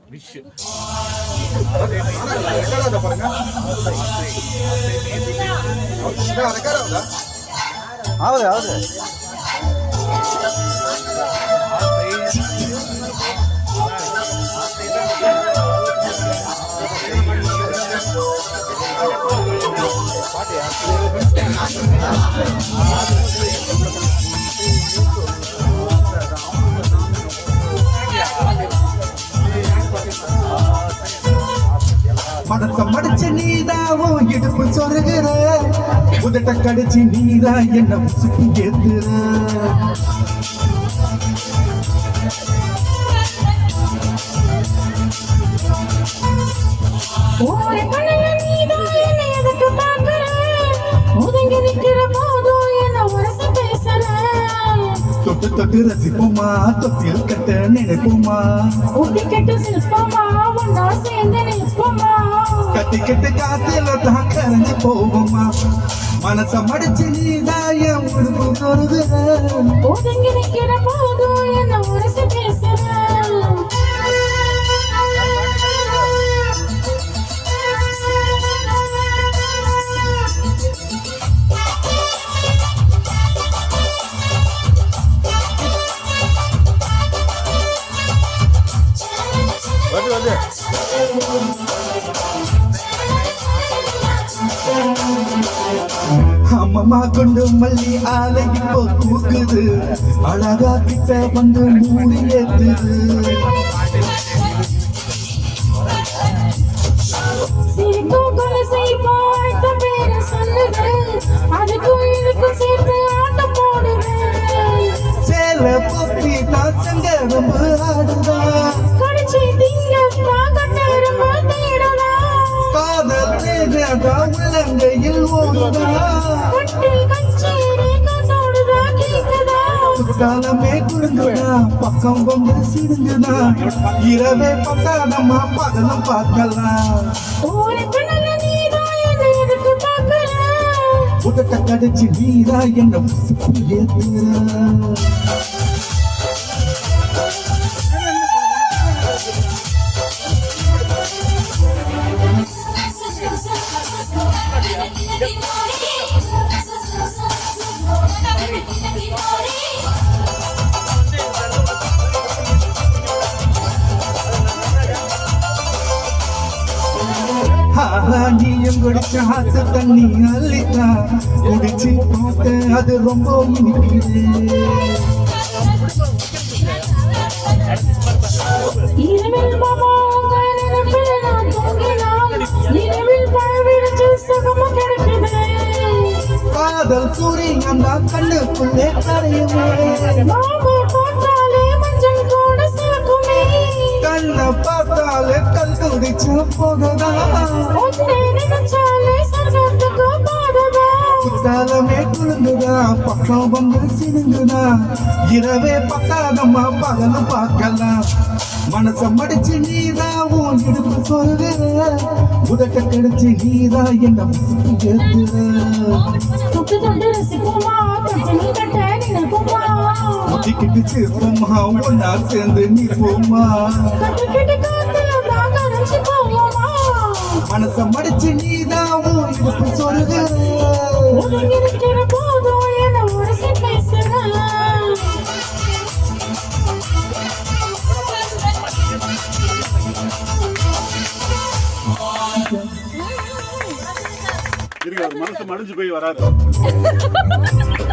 Wish ಹೌದು ಹೌದು மனச மடிச்சு நீதாவோ இடுப்பு சொருகிற உதட்ட கடிச்சு நீதா என்ன சுத்தி ஏத்துற தொட்டு தொட்டு ரசிப்போமா தொட்டில் கட்ட நினைப்போமா கட்டி கட்டி காத்தில தான் கரைஞ்சு போவோமா மனச மடிச்சு நீதாயம் உடுப்பு சொருகிற அம்மம்மா கொண்டு மல்லி ஆலை இப்போ தூக்குது அழகா கிட்ட வந்து மூடி ஏத்துது சேல பொத்தி தான் சங்கரம்பு ஆடுதா காதல் தேடா உள்ளங்கையில் ஓடுதா காலமே குடுங்குதா பக்கம் வந்து சிடுங்குதா இரவே பத்தாதம்மா பகலும் பார்க்கலாம் உதட்ட கடிச்சு நீரா என்ன ஏத்துற நீயும் குடிச்ச ஆத்து தண்ணி அள்ளித்தா குடிச்சு பார்த்து அது ரொம்ப இனிக்குது காதல் சூரியன் தான் கண்ணுக்குள்ளே கரையுமே கண்ணை பார்த்தாலே கல் துடிச்ச போகுதா குத்தாலமே குழுங்குதா பக்கம் வந்து சினுங்குதா இரவே பத்தாதம்மா பகலும் பார்க்கலாம் மனச மடிச்சு நீதா உன் இடுப்பு சொல்லுற உதட்ட கடிச்சு நீதா என்ன ஏத்துற முட்டிக்கிட்டு சேர்ப்போமா ஒன்னா சேர்ந்து நிற்போமா மனச மடிச்சு நீதான் இடுப்பு சொல்லுகிற மனசு மடிஞ்சு போய் வராது.